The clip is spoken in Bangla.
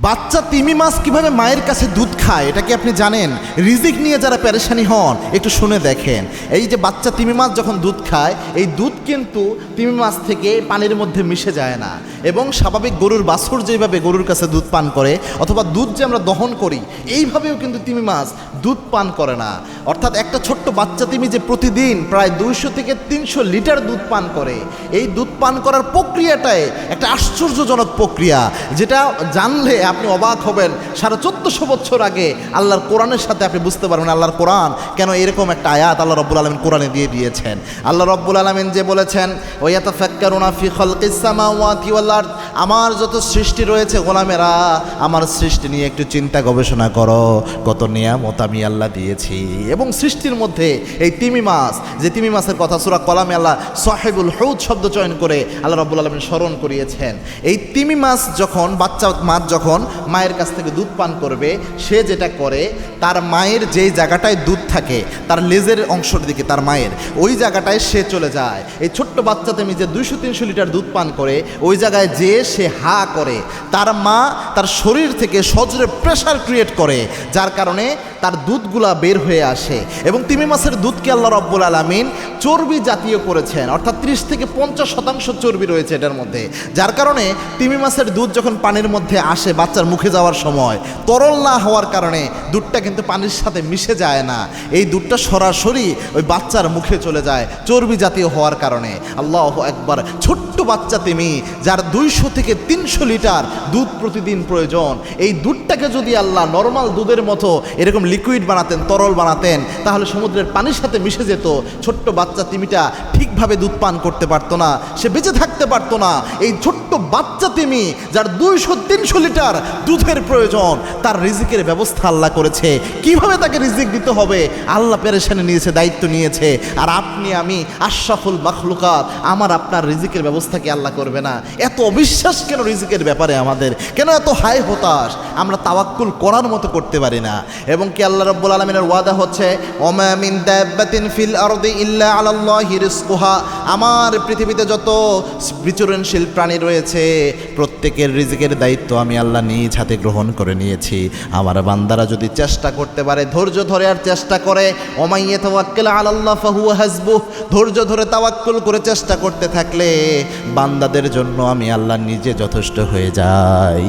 বাচ্চা তিমি মাছ কিভাবে মায়ের কাছে দুধ খায় এটা কি আপনি জানেন? রিজিক নিয়ে যারা পেরেশানি হন একটু শুনে দেখেন। এই যে বাচ্চা তিমি মাছ যখন দুধ খায়, এই দুধ কিন্তু তিমি মাছ থেকে পানির মধ্যে মিশে যায় না, এবং স্বাভাবিক গরুর বাছুর যেভাবে গরুর কাছে দুধ পান করে অথবা দুধ যে আমরা দহন করি এইভাবেও কিন্তু তিমি মাছ দুধ পান করে না। অর্থাৎ একটা ছোট্ট বাচ্চা তিমি যে প্রতিদিন প্রায় 200 থেকে 300 লিটার দুধ পান করে, এই দুধ পান করার প্রক্রিয়াটাই একটা আশ্চর্যজনক প্রক্রিয়া, যেটা জানলে আপনি অবাক হবেন। 1450 বছর আগে আল্লাহর কোরআনের সাথে আপনি বুঝতে পারবেন আল্লাহর কোরআন কেন এরকম একটা আয়াত আল্লাহ রব্বুল আলামিন কোরআনে দিয়ে দিয়েছেন। আল্লাহ রব্বুল আলামিন যে বলেছেন, ওয়ায়াতাফাক্কারুনা ফি খালকিস সামাওয়াতি ওয়াল আরদ, আমার যত সৃষ্টি রয়েছে গোলামেরা, আমার সৃষ্টি নিয়ে একটু চিন্তা গবেষণা করো, কত নিয়ামত আমি আল্লাহ দিয়েছি। এবং সৃষ্টির মধ্যে এই তিমি মাছ, যে তিমি মাছের কথা সূরা কলামে আল্লাহ সাহিবুল হুদ শব্দ চয়ন করে আল্লাহ রব্বুল আলামিন স্মরণ করিয়েছেন। এই তিমি মাছ যখন বাচ্চা মাছ যখন মায়ের কাছ থেকে দুধ পান করবে, সে যেটা করে তার মায়ের যেই জায়গাটায় দুধ থাকে তার লেজের অংশের দিকে, তার মায়ের ওই জায়গাটায় সে চলে যায়। এই ছোট্ট বাচ্চা তিমি যে 200-300 লিটার দুধ পান করে, ওই জায়গায় যে সে হা করে, তার মা তার শরীর থেকে সজোরে প্রেশার ক্রিয়েট করে, যার কারণে তার দুধগুলা বের হয়ে আসে। এবং তিমি মাছের দুধকে আল্লাহ রব্বুল আলামিন চর্বি জাতীয় করেছেন, অর্থাৎ 30 থেকে 50% চর্বি রয়েছে এটার মধ্যে, যার কারণে তিমি মাছের দুধ যখন পানির মধ্যে আসে বাচ্চার মুখে যাওয়ার সময় তরল না হওয়ার কারণে দুধটা কিন্তু পানির সাথে মিশে যায় না, এই দুধটা সরাসরি ওই বাচ্চার মুখে চলে যায় চর্বি জাতীয় হওয়ার কারণে। আল্লাহু আকবার! ছোট্ট বাচ্চা তিমি যার 200 থেকে 300 লিটার দুধ প্রতিদিন প্রয়োজন, এই দুধটাকে যদি আল্লাহ নর্মাল দুধের মতো এরকম লিকুইড বানাতেন, তরল বানাতেন, তাহলে সমুদ্রের পানির সাথে মিশে যেত, ছোট্ট বাচ্চা তিমিটা ঠিকভাবে দুধ পান করতে পারতো না, সে বেঁচে থাকতে পারতো না। এই ছোট্ট বাচ্চা তিমি যার 200-300 লিটার দুধের প্রয়োজন, তার রিজিকের ব্যবস্থা আল্লাহ করেছে। কিভাবে তাকে রিজিক দিতে হবে আল্লাহ পেরেশানি নিয়েছে, দায়িত্ব নিয়েছে। আর আপনি আমি আশরাফুল মাখলুকাত, আমার আপনার রিজিকের ব্যবস্থা কি আল্লাহ করবে না? এত অবিশ্বাস কেন রিজিকের ব্যাপারে আমাদের? কেন এত হাই হতাশ? আমরা তাওয়াক্কুল করার মতো করতে পারি না। এবং কি আল্লাহ রাব্বুল আলামিনের ওয়াদা হচ্ছে, ওমা মিন দাব্বাতিন ফিল আরদি ইল্লা আলাল্লাহি রিজকুহা, আমার পৃথিবীতে যত বিচরণশীল প্রাণী রয়েছে প্রত্যেকের রিজিকের দায়িত্ব আমি আল্লাহ নিজ হাতে গ্রহণ করে নিয়েছি। আমার বান্দারা যদি চেষ্টা করতে পারে, ধৈর্য ধরে আর চেষ্টা করে, ওমাইয়া তাওয়াক্কাল আলাল্লাহ ফাহুয়া হাসবুহ, ধৈর্য ধরে তাওয়াক্কুল করে চেষ্টা করতে থাকলে বান্দাদের জন্য আমি আল্লাহ নিজে যথেষ্ট হয়ে যাই।